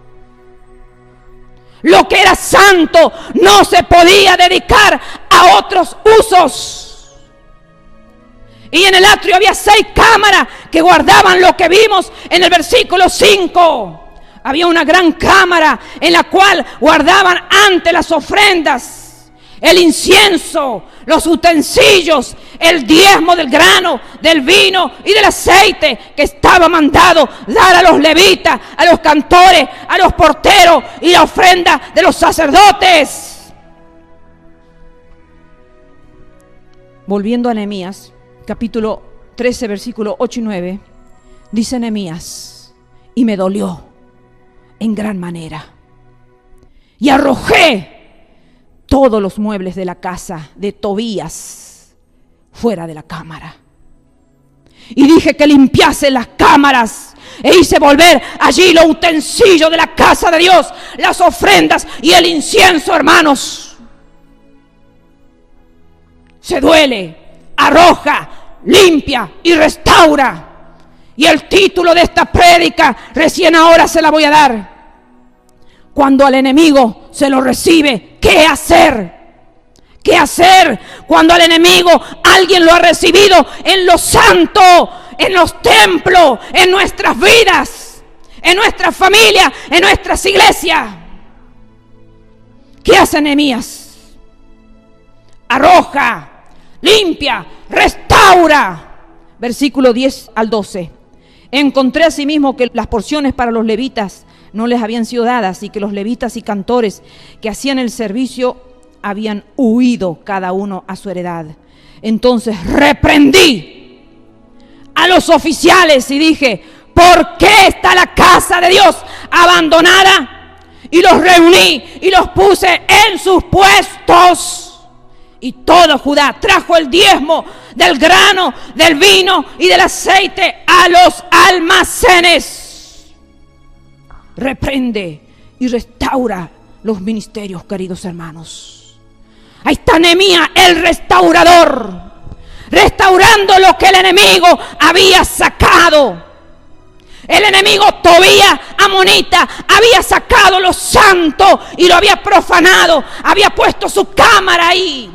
Lo que era santo no se podía dedicar a otros usos. Y en el atrio había 6 cámaras que guardaban lo que vimos en el versículo 5. Había una gran cámara en la cual guardaban ante las ofrendas, el incienso, los utensilios, el diezmo del grano, del vino y del aceite que estaba mandado dar a los levitas, a los cantores, a los porteros y la ofrenda de los sacerdotes. Volviendo a Nehemías, capítulo 13, versículo 8 y 9, dice Nehemías: y me dolió en gran manera, y arrojé todos los muebles de la casa de Tobías fuera de la cámara, y dije que limpiase las cámaras, e hice volver allí los utensilios de la casa de Dios, las ofrendas y el incienso, hermanos. Se duele, arroja, limpia y restaura. Y el título de esta prédica recién ahora se la voy a dar: cuando al enemigo se lo recibe, ¿qué hacer? ¿Qué hacer cuando al enemigo alguien lo ha recibido en lo santo, en los templos, en nuestras vidas, en nuestras familias, en nuestras iglesias? ¿Qué hace Nehemías? Arroja, limpia, restaura. Versículo 10 al 12. Encontré asimismo que las porciones para los levitas no les habían sido dadas, y que los levitas y cantores que hacían el servicio habían huido cada uno a su heredad. Entonces reprendí a los oficiales y dije: ¿por qué está la casa de Dios abandonada? Y los reuní y los puse en sus puestos. Y todo Judá trajo el diezmo del grano, del vino y del aceite a los almacenes. Reprende y restaura los ministerios, queridos hermanos. Ahí está Nehemías, el restaurador, restaurando lo que el enemigo había sacado. El enemigo Tobías, amonita, había sacado lo santo y lo había profanado, había puesto su cámara ahí.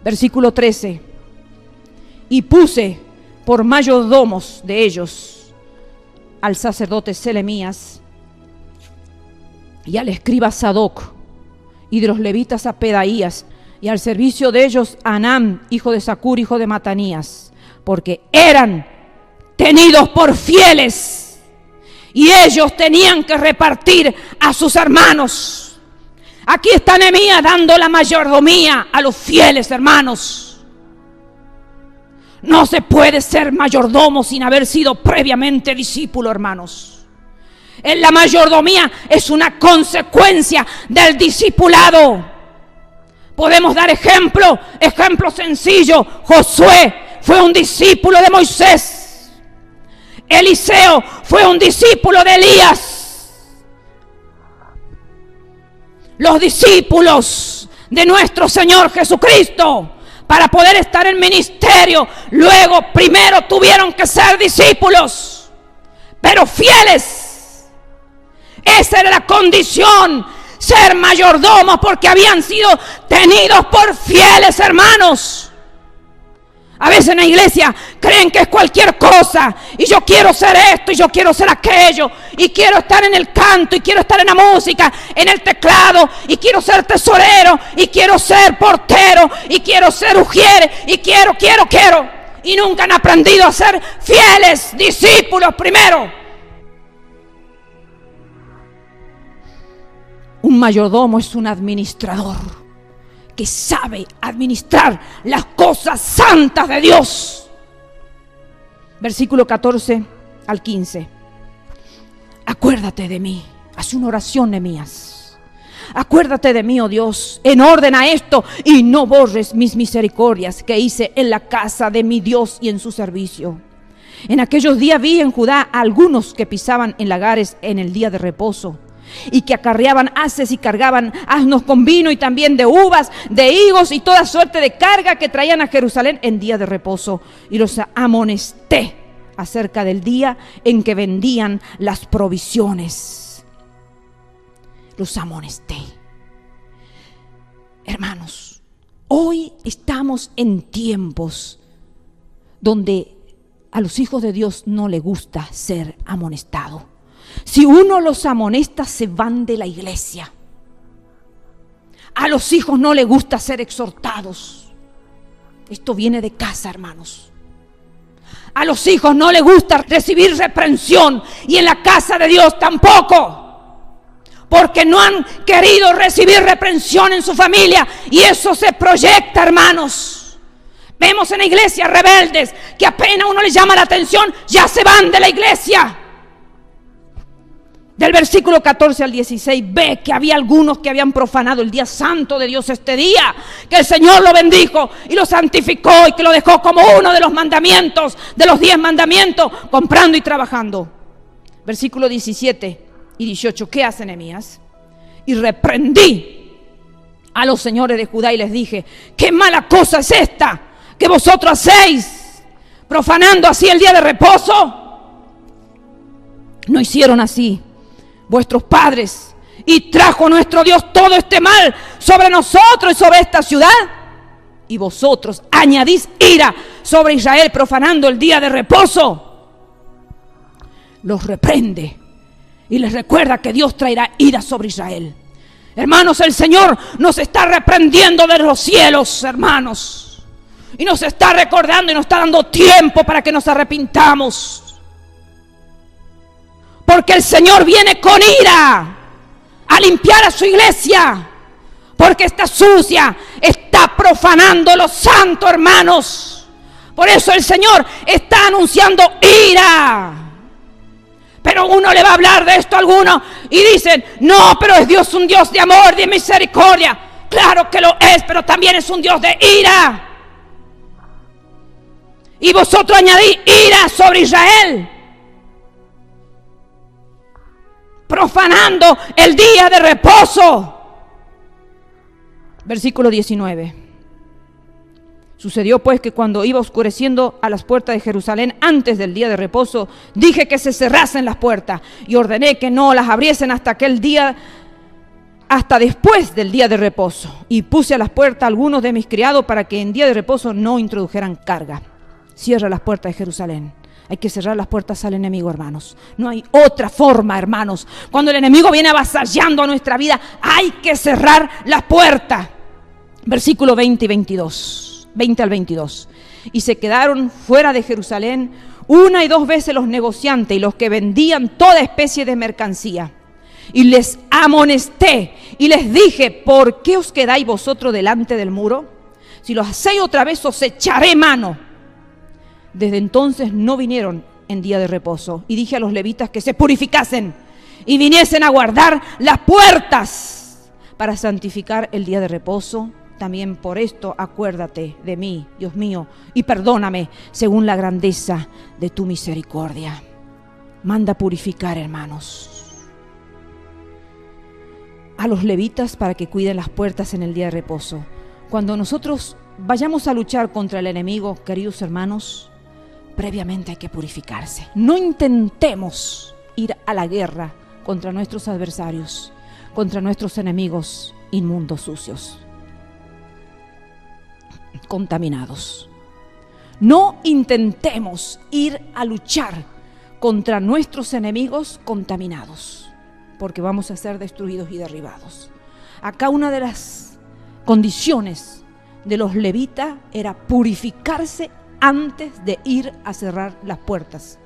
Versículo 13. Y puse por mayordomos de ellos al sacerdote Selemías y al escriba Sadoc, y de los levitas a Pedaías, y al servicio de ellos a Anán, hijo de Zacur, hijo de Matanías, porque eran tenidos por fieles y ellos tenían que repartir a sus hermanos. Aquí está Nehemías dando la mayordomía a los fieles, hermanos. No se puede ser mayordomo sin haber sido previamente discípulo, hermanos. La mayordomía es una consecuencia del discipulado. Podemos dar ejemplo sencillo. Josué fue un discípulo de Moisés. Eliseo fue un discípulo de Elías. Los discípulos de nuestro Señor Jesucristo, para poder estar en ministerio, luego primero tuvieron que ser discípulos, pero fieles. Esa era la condición, ser mayordomos, porque habían sido tenidos por fieles, hermanos. A veces en la iglesia creen que es cualquier cosa, y yo quiero ser esto, y yo quiero ser aquello, y quiero estar en el canto, y quiero estar en la música, en el teclado, y quiero ser tesorero, y quiero ser portero, y quiero ser ujier, y quiero, y nunca han aprendido a ser fieles discípulos primero. Un mayordomo es un administrador que sabe administrar las cosas santas de Dios. Versículo 14 al 15. Acuérdate de mí. Hace una oración, Nehemías. Acuérdate de mí, oh Dios, en orden a esto, y no borres mis misericordias que hice en la casa de mi Dios y en su servicio. En aquellos días vi en Judá a algunos que pisaban en lagares en el día de reposo, y que acarreaban haces y cargaban asnos con vino, y también de uvas, de higos y toda suerte de carga que traían a Jerusalén en día de reposo. Y los amonesté acerca del día en que vendían las provisiones. Los amonesté. Hermanos, hoy estamos en tiempos donde a los hijos de Dios no les gusta ser amonestado. Si uno los amonesta, se van de la iglesia. A los hijos no les gusta ser exhortados. Esto viene de casa, hermanos. A los hijos no les gusta recibir reprensión, y en la casa de Dios tampoco, porque no han querido recibir reprensión en su familia, y eso se proyecta, hermanos. Vemos en la iglesia rebeldes que apenas uno les llama la atención, ya se van de la iglesia. Del versículo 14 al 16, ve que había algunos que habían profanado el día santo de Dios este día, que el Señor lo bendijo y lo santificó, y que lo dejó como uno de los mandamientos, de los 10 mandamientos, comprando y trabajando. Versículo 17 y 18, ¿qué hace Nehemías? Y reprendí a los señores de Judá y les dije: ¿qué mala cosa es esta que vosotros hacéis, profanando así el día de reposo? No hicieron así vuestros padres, y trajo nuestro Dios todo este mal sobre nosotros y sobre esta ciudad, y vosotros añadís ira sobre Israel, profanando el día de reposo. Los reprende y les recuerda que Dios traerá ira sobre Israel. Hermanos, el Señor nos está reprendiendo de los cielos, hermanos, y nos está recordando y nos está dando tiempo para que nos arrepintamos. Porque el Señor viene con ira a limpiar a su iglesia, porque está sucia, está profanando lo santo, hermanos. Por eso el Señor está anunciando ira. Pero uno le va a hablar de esto a alguno y dicen: no, pero es Dios un Dios de amor, de misericordia. Claro que lo es, pero también es un Dios de ira. Y vosotros añadís ira sobre Israel, profanando el día de reposo. Versículo 19. Sucedió pues que cuando iba oscureciendo a las puertas de Jerusalén antes del día de reposo, dije que se cerrasen las puertas y ordené que no las abriesen hasta aquel día, hasta después del día de reposo. Y puse a las puertas a algunos de mis criados para que en día de reposo no introdujeran carga. Cierra las puertas de Jerusalén. Hay que cerrar las puertas al enemigo, hermanos. No hay otra forma, hermanos. Cuando el enemigo viene avasallando a nuestra vida, hay que cerrar las puertas. Versículo 20 y 22. 20 al 22. Y se quedaron fuera de Jerusalén 1 y 2 veces los negociantes y los que vendían toda especie de mercancía. Y les amonesté y les dije: ¿por qué os quedáis vosotros delante del muro? Si lo hacéis otra vez, os echaré mano. Desde entonces no vinieron en día de reposo. Y dije a los levitas que se purificasen y viniesen a guardar las puertas para santificar el día de reposo. También por esto acuérdate de mí, Dios mío, y perdóname según la grandeza de tu misericordia. Manda purificar, hermanos, a los levitas para que cuiden las puertas en el día de reposo. Cuando nosotros vayamos a luchar contra el enemigo, queridos hermanos, previamente hay que purificarse. No intentemos ir a la guerra contra nuestros adversarios, contra nuestros enemigos inmundos, sucios, contaminados. No intentemos ir a luchar contra nuestros enemigos contaminados, porque vamos a ser destruidos y derribados. Acá una de las condiciones de los levitas era purificarse antes de ir a cerrar las puertas.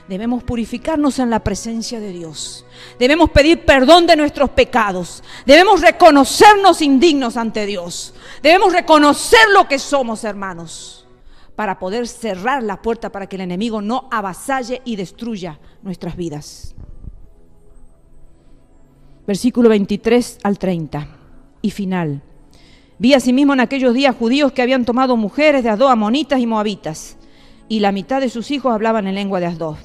Debemos purificarnos en la presencia de Dios. Debemos pedir perdón de nuestros pecados. Debemos reconocernos indignos ante Dios. Debemos reconocer lo que somos, hermanos, para poder cerrar la puerta para que el enemigo no avasalle y destruya nuestras vidas. Versículo 23 al 30 y final. Vi asimismo en aquellos días judíos que habían tomado mujeres de Asdod, amonitas y moabitas, y la mitad de sus hijos hablaban en lengua de Asdod.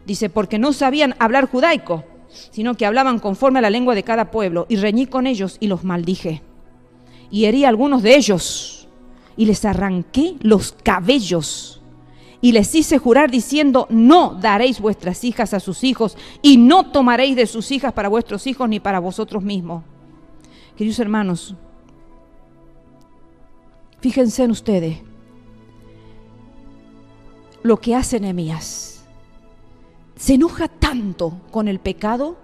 Dice, porque no sabían hablar judaico, sino que hablaban conforme a la lengua de cada pueblo, y reñí con ellos y los maldije. Y herí a algunos de ellos, y les arranqué los cabellos, y les hice jurar diciendo: no daréis vuestras hijas a sus hijos, y no tomaréis de sus hijas para vuestros hijos ni para vosotros mismos. Queridos hermanos, fíjense en ustedes lo que hace Nehemías. Se enoja tanto con el pecado,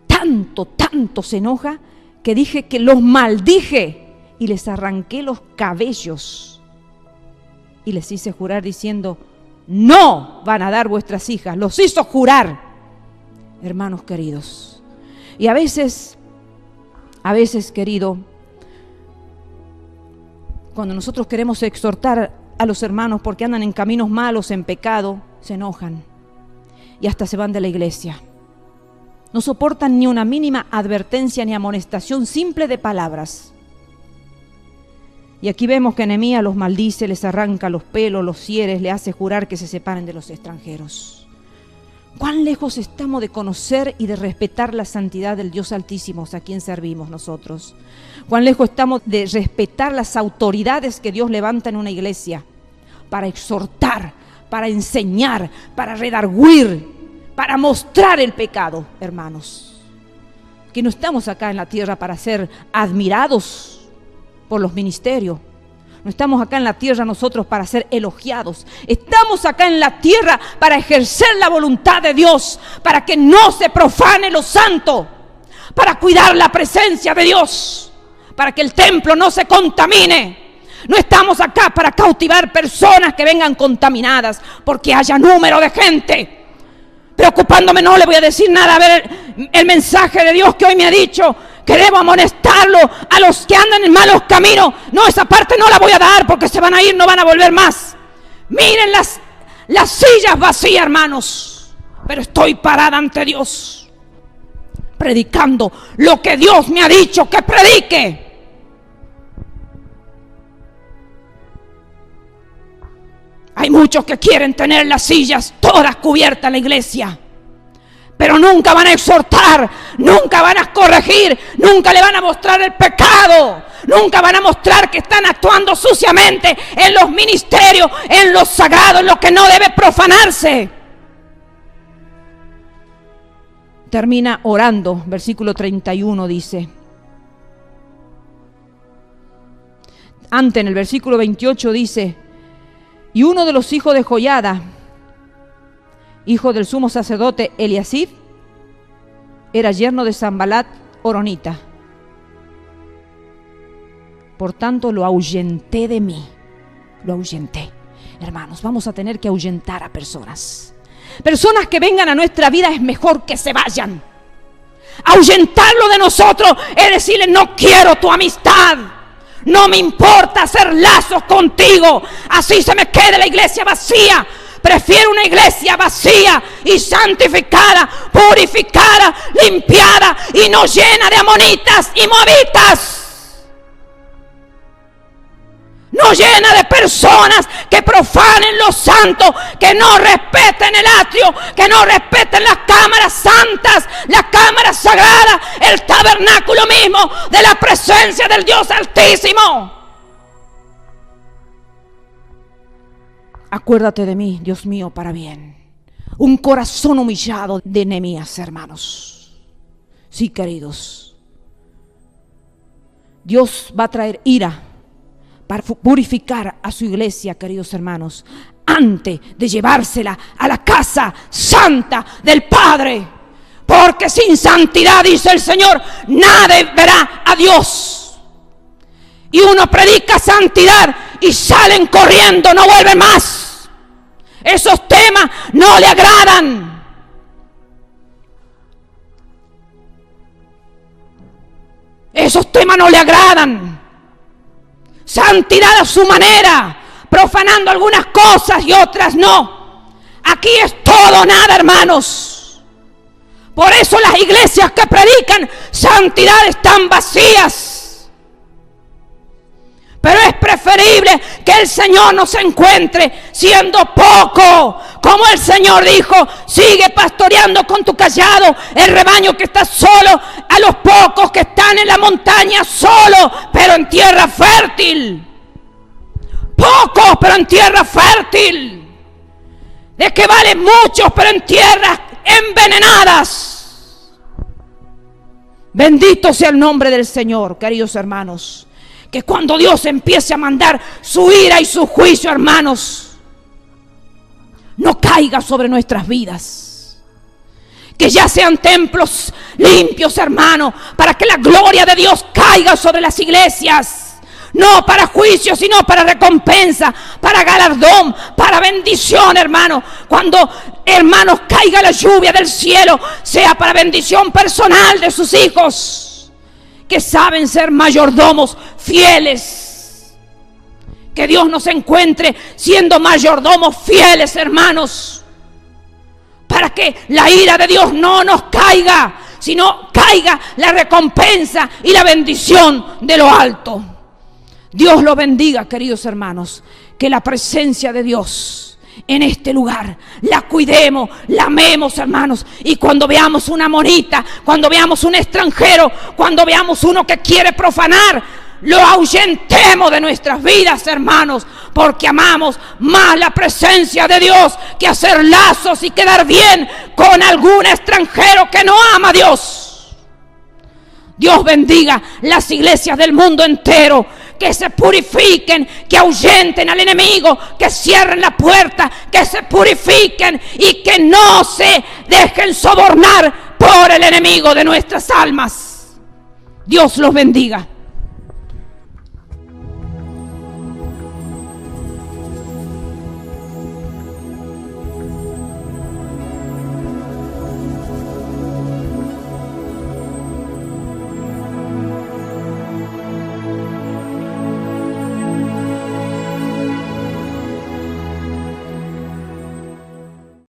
tanto se enoja, que dije que los maldije y les arranqué los cabellos y les hice jurar diciendo: no van a dar vuestras hijas. Los hizo jurar, hermanos queridos. Y a veces, querido, cuando nosotros queremos exhortar a los hermanos porque andan en caminos malos, en pecado, se enojan y hasta se van de la iglesia. No soportan ni una mínima advertencia ni amonestación simple de palabras. Y aquí vemos que Nehemías los maldice, les arranca los pelos, los hiere, le hace jurar que se separen de los extranjeros. ¿Cuán lejos estamos de conocer y de respetar la santidad del Dios Altísimo a quien servimos nosotros? ¿Cuán lejos estamos de respetar las autoridades que Dios levanta en una iglesia para exhortar, para enseñar, para redarguir, para mostrar el pecado, hermanos? Que no estamos acá en la tierra para ser admirados por los ministerios. No estamos acá en la tierra nosotros para ser elogiados. Estamos acá en la tierra para ejercer la voluntad de Dios, para que no se profane lo santo, para cuidar la presencia de Dios, para que el templo no se contamine. No estamos acá para cautivar personas que vengan contaminadas, porque haya número de gente. Preocupándome no le voy a decir nada. A ver, el mensaje de Dios que hoy me ha dicho, que debo amonestarlo a los que andan en malos caminos. No, esa parte no la voy a dar porque se van a ir, no van a volver más. Miren las sillas vacías, hermanos, pero estoy parada ante Dios. predicando lo que Dios me ha dicho que predique. Hay muchos que quieren tener las sillas todas cubiertas en la iglesia, pero nunca van a exhortar, nunca van a corregir, nunca le van a mostrar el pecado, nunca van a mostrar que están actuando suciamente en los ministerios, en lo sagrado, en lo que no debe profanarse. Termina orando, versículo 31 dice. Antes, en el versículo 28 dice: y uno de los hijos de Joiada, hijo del sumo sacerdote Eliasib, era yerno de Sanbalat horonita. Por tanto lo ahuyenté de mí. Lo ahuyenté. Hermanos, vamos a tener que ahuyentar a personas. Personas que vengan a nuestra vida es mejor que se vayan. Ahuyentarlo de nosotros es decirle: no quiero tu amistad. No me importa hacer lazos contigo. Así se me quede la iglesia vacía. Prefiero una iglesia vacía y santificada, purificada, limpiada y no llena de amonitas y moabitas. No llena de personas que profanen lo santo, que no respeten el atrio, que no respeten las cámaras santas, las cámaras sagradas, el tabernáculo mismo de la presencia del Dios Altísimo. Acuérdate de mí, Dios mío, para bien. Un corazón humillado de Nehemías, hermanos. Sí, queridos. Dios va a traer ira para purificar a su iglesia, queridos hermanos, antes de llevársela a la casa santa del Padre. Porque sin santidad, dice el Señor, nadie verá a Dios. Y uno predica santidad y salen corriendo, no vuelven más. Esos temas no le agradan. Esos temas no le agradan. Santidad a su manera, profanando algunas cosas y otras no. Aquí es todo nada, hermanos. Por eso las iglesias que predican santidad están vacías. Pero es preferible que el Señor nos encuentre siendo poco. Como el Señor dijo: sigue pastoreando con tu cayado el rebaño que está solo, a los pocos que están en la montaña solo, pero en tierra fértil. Pocos, pero en tierra fértil. De que valen muchos, pero en tierras envenenadas. Bendito sea el nombre del Señor, queridos hermanos. Que cuando Dios empiece a mandar su ira y su juicio, hermanos, no caiga sobre nuestras vidas. Que ya sean templos limpios, hermanos, para que la gloria de Dios caiga sobre las iglesias. No para juicio, sino para recompensa, para galardón, para bendición, hermano. Cuando, hermanos, caiga la lluvia del cielo, sea para bendición personal de sus hijos, que saben ser mayordomos fieles. Que Dios nos encuentre siendo mayordomos fieles, hermanos, para que la ira de Dios no nos caiga, sino caiga la recompensa y la bendición de lo alto. Dios lo bendiga, queridos hermanos. Que la presencia de Dios en este lugar la cuidemos, la amemos, hermanos. Y cuando veamos una monita, cuando veamos un extranjero, cuando veamos uno que quiere profanar, lo ahuyentemos de nuestras vidas, hermanos, porque amamos más la presencia de Dios que hacer lazos y quedar bien con algún extranjero que no ama a Dios. Dios bendiga las iglesias del mundo entero, que se purifiquen, que ahuyenten al enemigo, que cierren la puerta, que se purifiquen y que no se dejen sobornar por el enemigo de nuestras almas. Dios los bendiga.